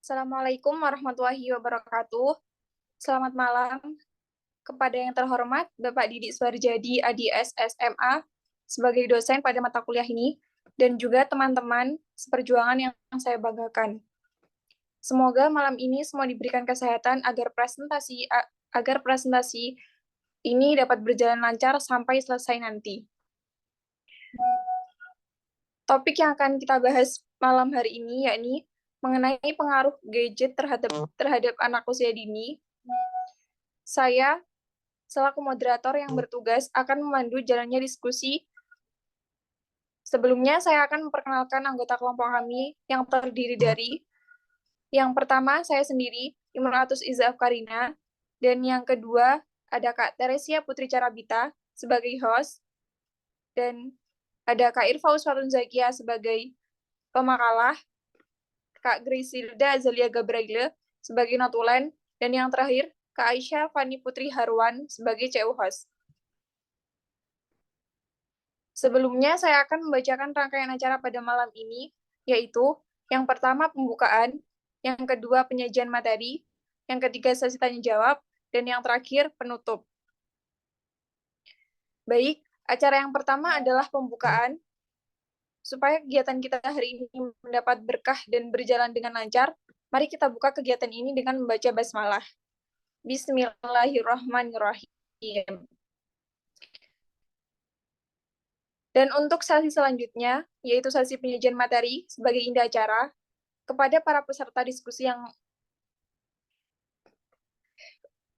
Assalamualaikum warahmatullahi wabarakatuh. Selamat malam kepada yang terhormat Bapak Didik Suarjadi ADS SMA sebagai dosen pada mata kuliah ini dan juga teman-teman seperjuangan yang saya banggakan. Semoga malam ini semua diberikan kesehatan agar presentasi ini dapat berjalan lancar sampai selesai nanti. Topik yang akan kita bahas malam hari ini yakni mengenai pengaruh gadget terhadap anak usia dini. Saya selaku moderator yang bertugas akan memandu jalannya diskusi. Sebelumnya saya akan memperkenalkan anggota kelompok kami yang terdiri dari yang pertama saya sendiri, Imratus Iza Afkarina, dan yang kedua ada Kak Teresia Putri Carabita sebagai host, dan ada Kak Irfa Uswatun Zakia sebagai pemakalah, Kak Grisilda Azalia Gabraile sebagai notulen, dan yang terakhir Kak Aisyah Fani Putri Harwan sebagai CU host. Sebelumnya saya akan membacakan rangkaian acara pada malam ini, yaitu yang pertama pembukaan, yang kedua penyajian materi, yang ketiga sesi tanya-jawab, dan yang terakhir penutup. Baik, acara yang pertama adalah pembukaan. Supaya kegiatan kita hari ini mendapat berkah dan berjalan dengan lancar, mari kita buka kegiatan ini dengan membaca basmalah. Bismillahirrahmanirrahim. Dan untuk sesi selanjutnya, yaitu sesi penyajian materi sebagai inti acara, kepada para peserta diskusi yang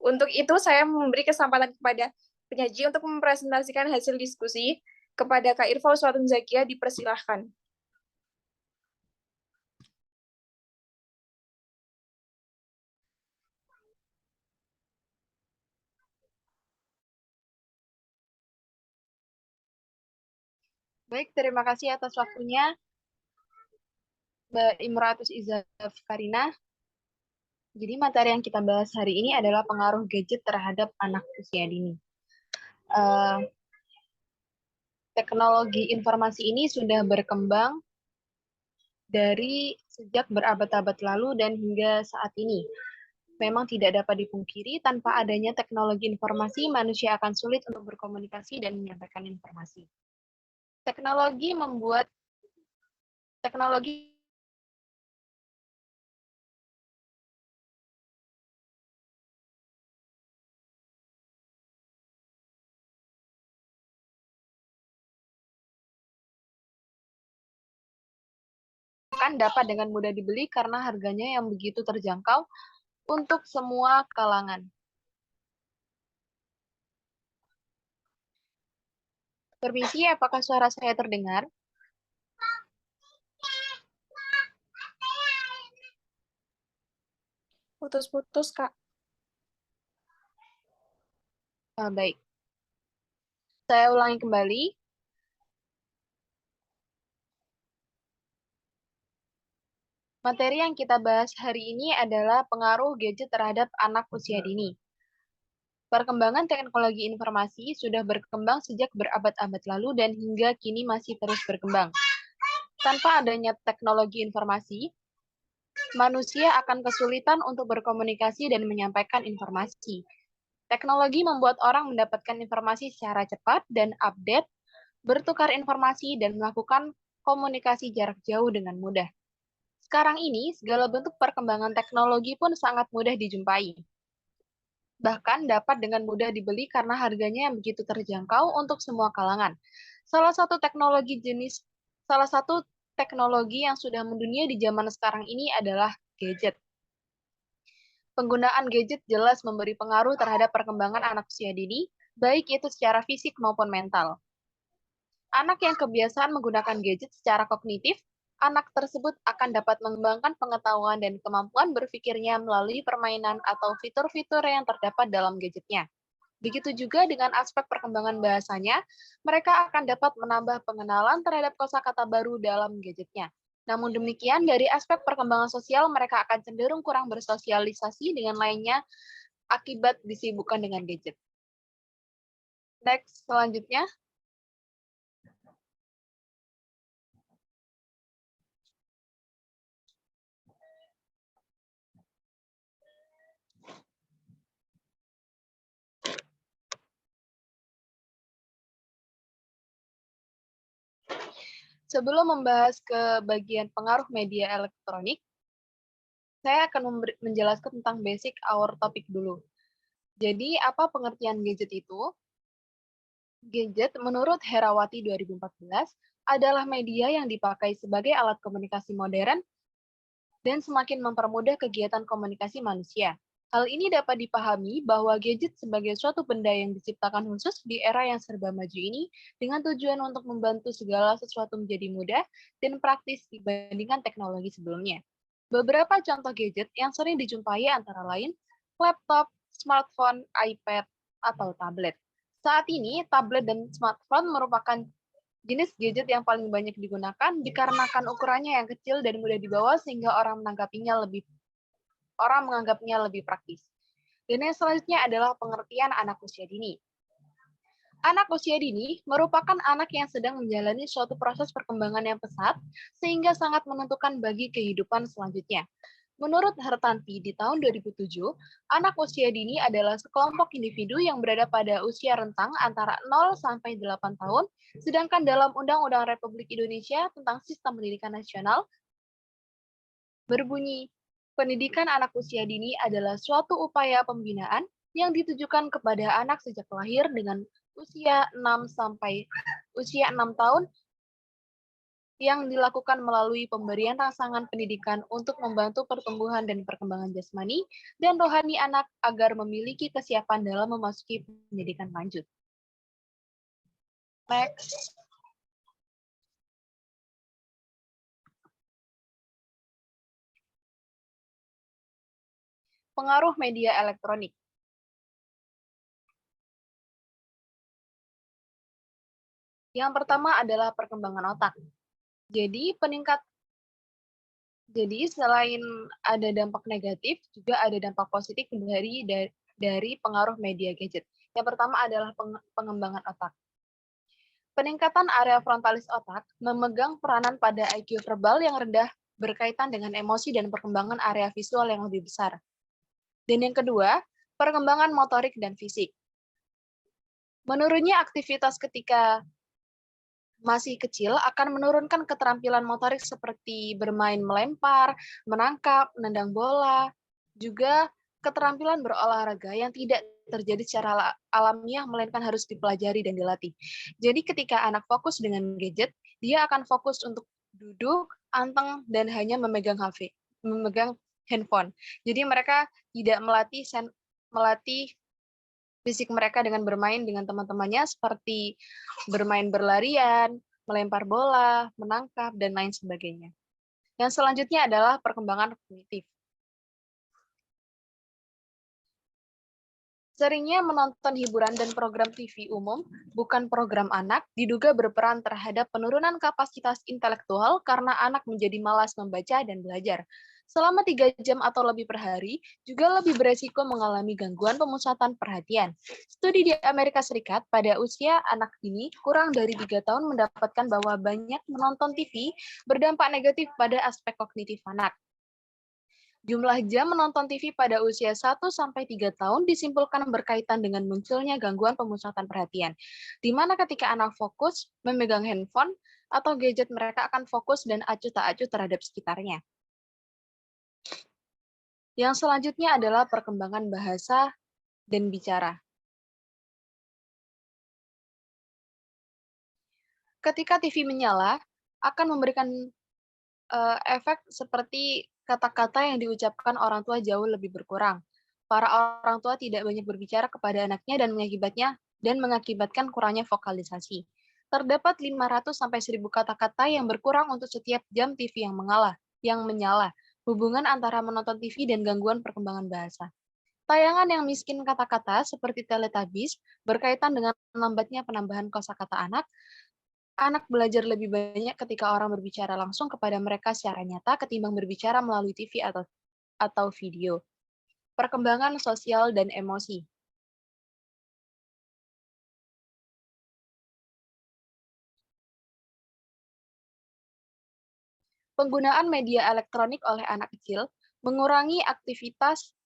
untuk itu saya memberi kesempatan kepada penyaji untuk mempresentasikan hasil diskusi. Kepada Kak Irfa Uswatun Zakia dipersilahkan. Baik, terima kasih atas waktunya, Mbak Imratus Izaf Karina. Jadi materi yang kita bahas hari ini adalah pengaruh gadget terhadap anak usia dini. Teknologi informasi ini sudah berkembang dari sejak berabad-abad lalu dan hingga saat ini. Memang tidak dapat dipungkiri, tanpa adanya teknologi informasi, manusia akan sulit untuk berkomunikasi dan menyampaikan informasi. Teknologi kan dapat dengan mudah dibeli karena harganya yang begitu terjangkau untuk semua kalangan. Permisi, apakah suara saya terdengar? Putus-putus, Kak. Baik. Saya ulangi kembali. Materi yang kita bahas hari ini adalah pengaruh gadget terhadap anak usia dini. Perkembangan teknologi informasi sudah berkembang sejak berabad-abad lalu dan hingga kini masih terus berkembang. Tanpa adanya teknologi informasi, manusia akan kesulitan untuk berkomunikasi dan menyampaikan informasi. Teknologi membuat orang mendapatkan informasi secara cepat dan update, bertukar informasi, dan melakukan komunikasi jarak jauh dengan mudah. Sekarang ini, segala bentuk perkembangan teknologi pun sangat mudah dijumpai. Bahkan dapat dengan mudah dibeli karena harganya yang begitu terjangkau untuk semua kalangan. Salah satu teknologi yang sudah mendunia di zaman sekarang ini adalah gadget. Penggunaan gadget jelas memberi pengaruh terhadap perkembangan anak usia dini, baik itu secara fisik maupun mental. Anak yang kebiasaan menggunakan gadget secara kognitif, anak tersebut akan dapat mengembangkan pengetahuan dan kemampuan berpikirnya melalui permainan atau fitur-fitur yang terdapat dalam gadgetnya. Begitu juga dengan aspek perkembangan bahasanya, mereka akan dapat menambah pengenalan terhadap kosakata baru dalam gadgetnya. Namun demikian, dari aspek perkembangan sosial, mereka akan cenderung kurang bersosialisasi dengan lainnya akibat disibukkan dengan gadget. Next, selanjutnya. Sebelum membahas ke bagian pengaruh media elektronik, saya akan menjelaskan tentang basic our topic dulu. Jadi, apa pengertian gadget itu? Gadget menurut Herawati 2014 adalah media yang dipakai sebagai alat komunikasi modern dan semakin mempermudah kegiatan komunikasi manusia. Hal ini dapat dipahami bahwa gadget sebagai suatu benda yang diciptakan khusus di era yang serba maju ini dengan tujuan untuk membantu segala sesuatu menjadi mudah dan praktis dibandingkan teknologi sebelumnya. Beberapa contoh gadget yang sering dijumpai antara lain laptop, smartphone, iPad, atau tablet. Saat ini, tablet dan smartphone merupakan jenis gadget yang paling banyak digunakan dikarenakan ukurannya yang kecil dan mudah dibawa sehingga orang menganggapnya lebih praktis. Dan yang selanjutnya adalah pengertian anak usia dini. Anak usia dini merupakan anak yang sedang menjalani suatu proses perkembangan yang pesat sehingga sangat menentukan bagi kehidupan selanjutnya. Menurut Hartanti di tahun 2007, anak usia dini adalah sekelompok individu yang berada pada usia rentang antara 0 sampai 8 tahun, sedangkan dalam Undang-Undang Republik Indonesia tentang Sistem Pendidikan Nasional berbunyi, pendidikan anak usia dini adalah suatu upaya pembinaan yang ditujukan kepada anak sejak lahir dengan usia 6 tahun yang dilakukan melalui pemberian rangsangan pendidikan untuk membantu pertumbuhan dan perkembangan jasmani dan rohani anak agar memiliki kesiapan dalam memasuki pendidikan lanjut. Next. Pengaruh media elektronik. Yang pertama adalah perkembangan otak. Jadi selain ada dampak negatif, juga ada dampak positif dari pengaruh media gadget. Yang pertama adalah pengembangan otak. Peningkatan area frontalis otak memegang peranan pada IQ verbal yang rendah berkaitan dengan emosi dan perkembangan area visual yang lebih besar. Dan yang kedua, perkembangan motorik dan fisik. Menurunnya aktivitas ketika masih kecil akan menurunkan keterampilan motorik seperti bermain melempar, menangkap, menendang bola, juga keterampilan berolahraga yang tidak terjadi secara alamiah, melainkan harus dipelajari dan dilatih. Jadi ketika anak fokus dengan gadget, dia akan fokus untuk duduk, anteng, dan hanya memegang handphone. Jadi mereka tidak melatih fisik mereka dengan bermain dengan teman-temannya seperti bermain berlarian, melempar bola, menangkap, dan lain sebagainya. Yang selanjutnya adalah perkembangan kognitif. Seringnya menonton hiburan dan program TV umum, bukan program anak, diduga berperan terhadap penurunan kapasitas intelektual karena anak menjadi malas membaca dan belajar. Selama 3 jam atau lebih per hari, juga lebih beresiko mengalami gangguan pemusatan perhatian. Studi di Amerika Serikat pada usia anak dini kurang dari 3 tahun mendapatkan bahwa banyak menonton TV berdampak negatif pada aspek kognitif anak. Jumlah jam menonton TV pada usia 1-3 tahun disimpulkan berkaitan dengan munculnya gangguan pemusatan perhatian, di mana ketika anak fokus memegang handphone atau gadget, mereka akan fokus dan acuh tak acuh terhadap sekitarnya. Yang selanjutnya adalah perkembangan bahasa dan bicara. Ketika TV menyala, akan memberikan efek seperti kata-kata yang diucapkan orang tua jauh lebih berkurang. Para orang tua tidak banyak berbicara kepada anaknya dan mengakibatkan kurangnya vokalisasi. Terdapat 500-1000 kata-kata yang berkurang untuk setiap jam TV yang menyala. Hubungan antara menonton TV dan gangguan perkembangan bahasa. Tayangan yang miskin kata-kata seperti Teletubbies berkaitan dengan lambatnya penambahan kosakata anak belajar lebih banyak ketika orang berbicara langsung kepada mereka secara nyata ketimbang berbicara melalui TV atau video. Perkembangan sosial dan emosi. Penggunaan media elektronik oleh anak kecil mengurangi aktivitas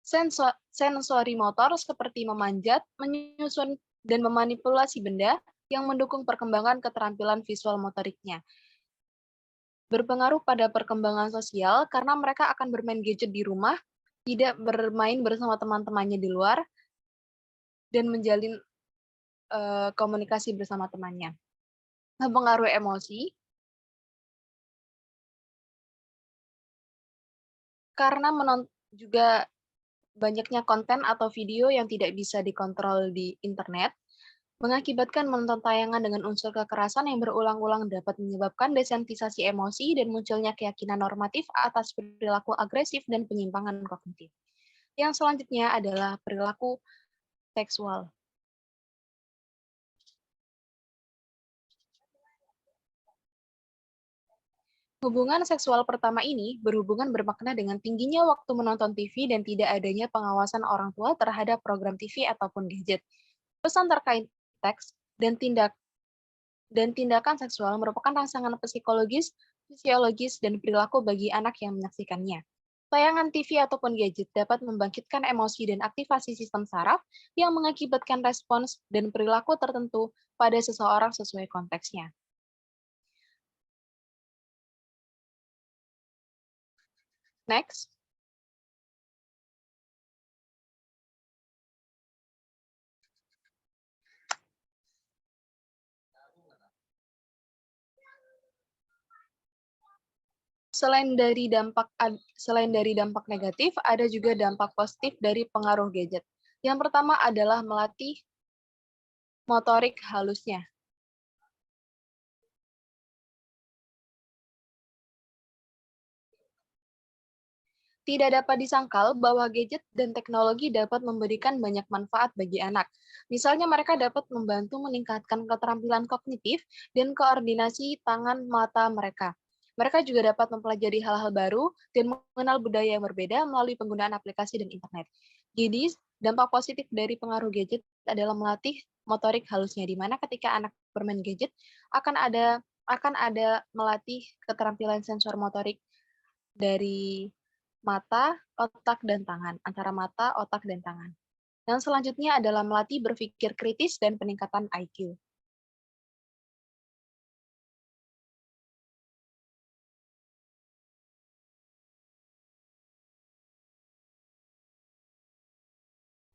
sensori motor seperti memanjat, menyusun, dan memanipulasi benda, yang mendukung perkembangan keterampilan visual motoriknya. Berpengaruh pada perkembangan sosial karena mereka akan bermain gadget di rumah, tidak bermain bersama teman-temannya di luar, dan menjalin komunikasi bersama temannya. Mempengaruhi emosi, karena juga banyaknya konten atau video yang tidak bisa dikontrol di internet, mengakibatkan menonton tayangan dengan unsur kekerasan yang berulang-ulang dapat menyebabkan desensitisasi emosi dan munculnya keyakinan normatif atas perilaku agresif dan penyimpangan kognitif. Yang selanjutnya adalah perilaku seksual. Hubungan seksual pertama ini berhubungan bermakna dengan tingginya waktu menonton TV dan tidak adanya pengawasan orang tua terhadap program TV ataupun gadget. Pesan terkait teks dan tindakan seksual merupakan rangsangan psikologis, fisiologis, dan perilaku bagi anak yang menyaksikannya. Tayangan TV ataupun gadget dapat membangkitkan emosi dan aktivasi sistem saraf yang mengakibatkan respons dan perilaku tertentu pada seseorang sesuai konteksnya. Next. Selain dari dampak negatif, ada juga dampak positif dari pengaruh gadget. Yang pertama adalah melatih motorik halusnya. Tidak dapat disangkal bahwa gadget dan teknologi dapat memberikan banyak manfaat bagi anak. Misalnya mereka dapat membantu meningkatkan keterampilan kognitif dan koordinasi tangan mata mereka. Mereka juga dapat mempelajari hal-hal baru dan mengenal budaya yang berbeda melalui penggunaan aplikasi dan internet. Jadi, dampak positif dari pengaruh gadget adalah melatih motorik halusnya, di mana ketika anak bermain gadget akan ada melatih keterampilan sensor motorik dari mata, otak, dan tangan, antara mata, otak, dan tangan. Dan selanjutnya adalah melatih berpikir kritis dan peningkatan IQ.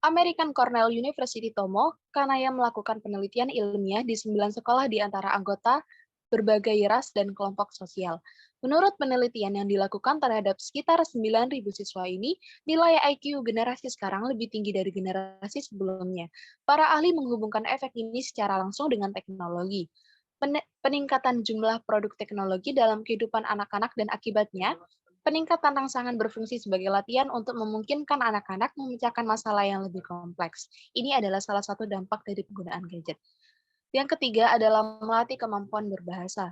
American Cornell University Tomo, Kanaya melakukan penelitian ilmiah di 9 sekolah di antara anggota berbagai ras dan kelompok sosial. Menurut penelitian yang dilakukan terhadap sekitar 9.000 siswa ini, nilai IQ generasi sekarang lebih tinggi dari generasi sebelumnya. Para ahli menghubungkan efek ini secara langsung dengan teknologi. Peningkatan jumlah produk teknologi dalam kehidupan anak-anak dan akibatnya, peningkatan rangsangan berfungsi sebagai latihan untuk memungkinkan anak-anak memecahkan masalah yang lebih kompleks. Ini adalah salah satu dampak dari penggunaan gadget. Yang ketiga adalah melatih kemampuan berbahasa.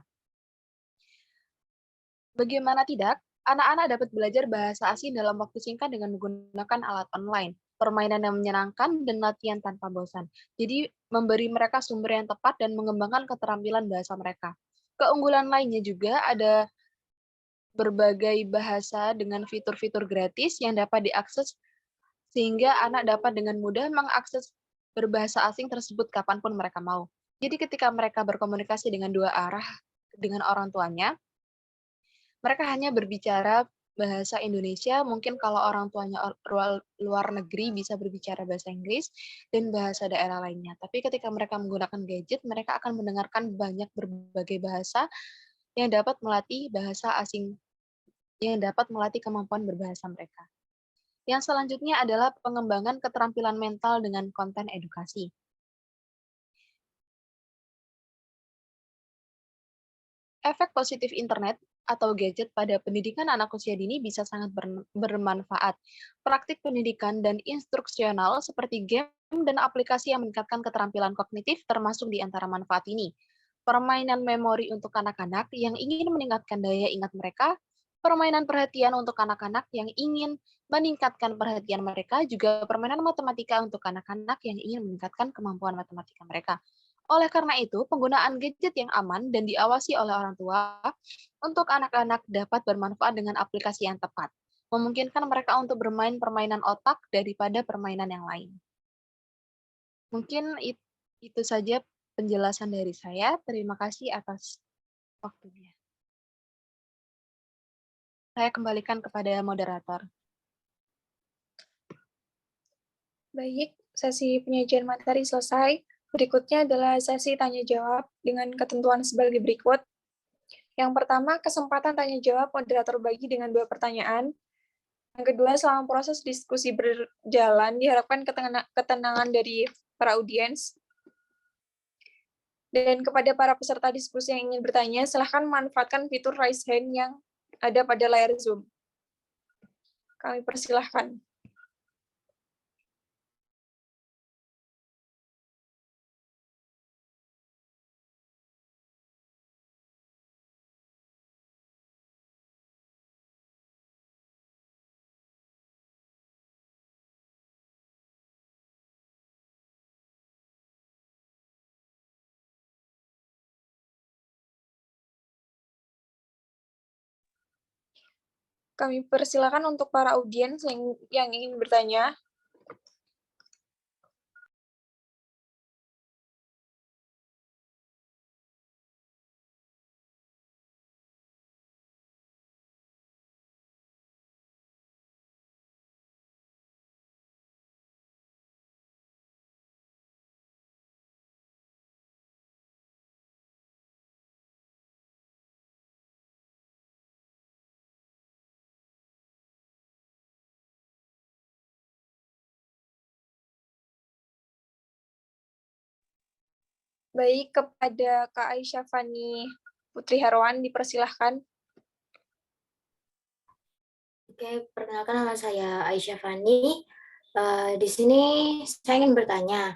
Bagaimana tidak, anak-anak dapat belajar bahasa asing dalam waktu singkat dengan menggunakan alat online, permainan yang menyenangkan, dan latihan tanpa bosan. Jadi, memberi mereka sumber yang tepat dan mengembangkan keterampilan bahasa mereka. Keunggulan lainnya juga ada berbagai bahasa dengan fitur-fitur gratis yang dapat diakses sehingga anak dapat dengan mudah mengakses berbahasa asing tersebut kapanpun mereka mau. Jadi ketika mereka berkomunikasi dengan dua arah dengan orang tuanya, mereka hanya berbicara bahasa Indonesia, mungkin kalau orang tuanya luar negeri bisa berbicara bahasa Inggris dan bahasa daerah lainnya. Tapi ketika mereka menggunakan gadget, mereka akan mendengarkan banyak berbagai bahasa yang dapat melatih bahasa asing yang dapat melatih kemampuan berbahasa mereka. Yang selanjutnya adalah pengembangan keterampilan mental dengan konten edukasi. Efek positif internet atau gadget pada pendidikan anak usia dini bisa sangat bermanfaat. Praktik pendidikan dan instruksional seperti game dan aplikasi yang meningkatkan keterampilan kognitif termasuk di antara manfaat ini. Permainan memori untuk anak-anak yang ingin meningkatkan daya ingat mereka, permainan perhatian untuk anak-anak yang ingin meningkatkan perhatian mereka, juga permainan matematika untuk anak-anak yang ingin meningkatkan kemampuan matematika mereka. Oleh karena itu, penggunaan gadget yang aman dan diawasi oleh orang tua untuk anak-anak dapat bermanfaat dengan aplikasi yang tepat, memungkinkan mereka untuk bermain permainan otak daripada permainan yang lain. Mungkin itu saja penjelasan dari saya. Terima kasih atas waktunya. Saya kembalikan kepada moderator. Baik, sesi penyajian materi selesai. Berikutnya adalah sesi tanya-jawab dengan ketentuan sebagai berikut. Yang pertama, kesempatan tanya-jawab moderator bagi dengan 2 pertanyaan. Yang kedua, selama proses diskusi berjalan, diharapkan ketenangan dari para audiens. Dan kepada para peserta diskusi yang ingin bertanya, silahkan manfaatkan fitur raise hand yang ada pada layar Zoom. Kami persilahkan. Kami persilakan untuk para audiens yang ingin bertanya. Baik, kepada Kak Aisyah Fani Putri Herwan, dipersilahkan. Oke, perkenalkan nama saya Aisyah Fani. Di sini saya ingin bertanya,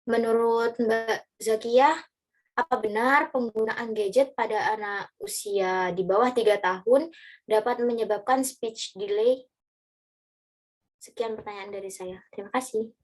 menurut Mbak Zakia, apa benar penggunaan gadget pada anak usia di bawah 3 tahun dapat menyebabkan speech delay? Sekian pertanyaan dari saya. Terima kasih.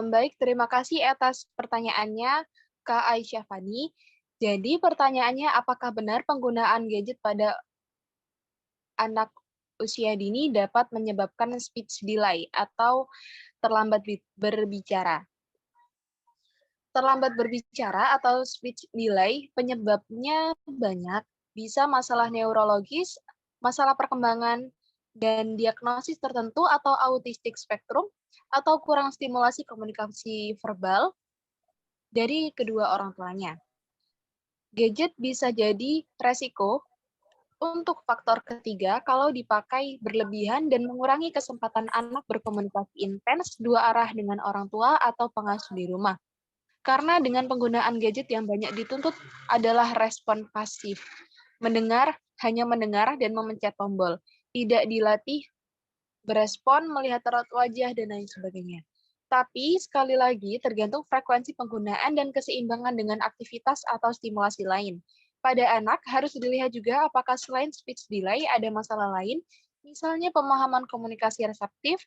Baik, terima kasih atas pertanyaannya, Kak Aisyah Fani. Jadi pertanyaannya, apakah benar penggunaan gadget pada anak usia dini dapat menyebabkan speech delay atau terlambat berbicara? Terlambat berbicara atau speech delay penyebabnya banyak, bisa masalah neurologis, masalah perkembangan, dan diagnosis tertentu atau autistik spektrum, atau kurang stimulasi komunikasi verbal dari kedua orang tuanya. Gadget bisa jadi resiko untuk faktor ketiga kalau dipakai berlebihan dan mengurangi kesempatan anak berkomunikasi intens dua arah dengan orang tua atau pengasuh di rumah. Karena dengan penggunaan gadget yang banyak dituntut adalah respon pasif. Mendengar, hanya mendengar dan memencet tombol. Tidak dilatih berespon, melihat raut wajah, dan lain sebagainya. Tapi, sekali lagi, tergantung frekuensi penggunaan dan keseimbangan dengan aktivitas atau stimulasi lain. Pada anak, harus dilihat juga apakah selain speech delay ada masalah lain, misalnya pemahaman komunikasi reseptif,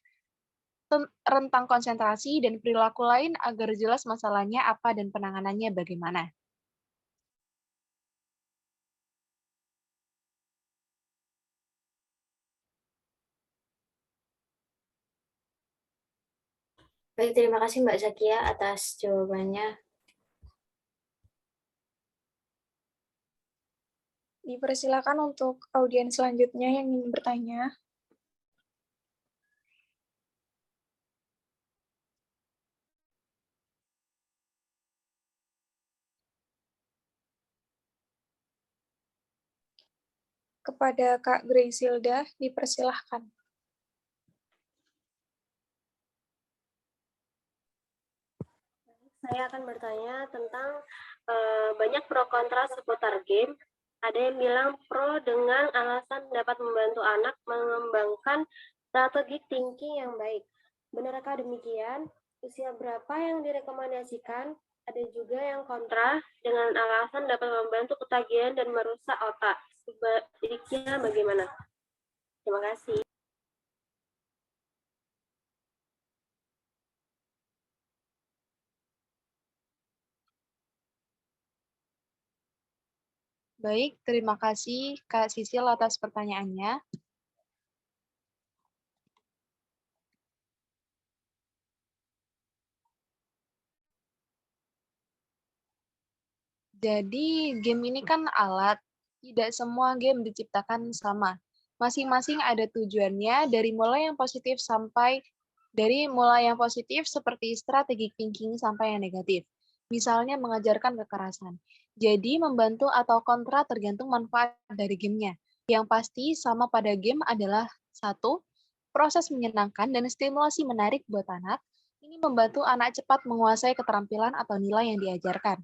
rentang konsentrasi, dan perilaku lain agar jelas masalahnya apa dan penanganannya bagaimana. Baik, terima kasih Mbak Zakia atas jawabannya. Dipersilakan untuk audiens selanjutnya yang ingin bertanya. Kepada Kak Gracilda, dipersilahkan. Saya akan bertanya tentang banyak pro kontra seputar game. Ada yang bilang pro dengan alasan dapat membantu anak mengembangkan strategi thinking yang baik. Benarkah demikian? Usia berapa yang direkomendasikan? Ada juga yang kontra dengan alasan dapat membantu ketagihan dan merusak otak. Sebaliknya bagaimana? Terima kasih. Baik, terima kasih Kak Sisil atas pertanyaannya. Jadi, game ini kan alat. Tidak semua game diciptakan sama. Masing-masing ada tujuannya dari mulai yang positif seperti strategic thinking sampai yang negatif. Misalnya mengajarkan kekerasan. Jadi, membantu atau kontra tergantung manfaat dari gamenya. Yang pasti sama pada game adalah satu, proses menyenangkan dan stimulasi menarik buat anak. Ini membantu anak cepat menguasai keterampilan atau nilai yang diajarkan.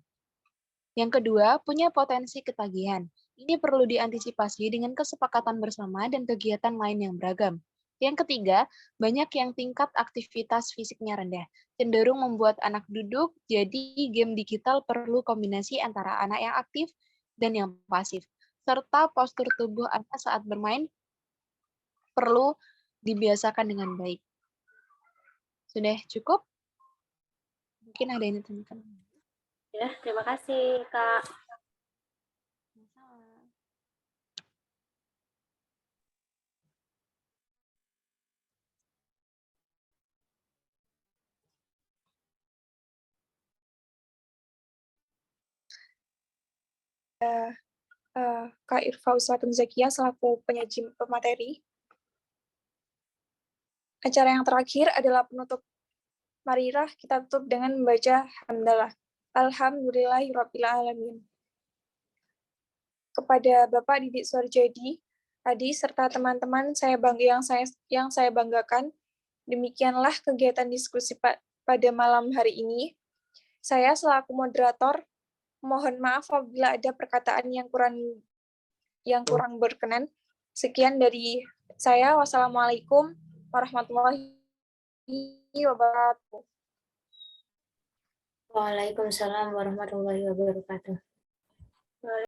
Yang kedua, punya potensi ketagihan. Ini perlu diantisipasi dengan kesepakatan bersama dan kegiatan lain yang beragam. Yang ketiga, banyak yang tingkat aktivitas fisiknya rendah, cenderung membuat anak duduk, jadi game digital perlu kombinasi antara anak yang aktif dan yang pasif. Serta postur tubuh anak saat bermain perlu dibiasakan dengan baik. Sudah cukup? Mungkin ada yang ditanyakan. Ya, terima kasih, Kak. Kak Irfa Uswatun Zakia selaku penyaji pemateri. Acara yang terakhir adalah penutup. Marilah kita tutup dengan membaca hamdalah. Alhamdulillahirabbil alamin. Kepada Bapak Didik Suarjadi, Adi serta teman-teman yang saya banggakan, demikianlah kegiatan diskusi pada malam hari ini. Saya selaku moderator mohon maaf apabila ada perkataan yang kurang berkenan. Sekian dari saya. Wassalamualaikum warahmatullahi wabarakatuh. Waalaikumsalam warahmatullahi wabarakatuh.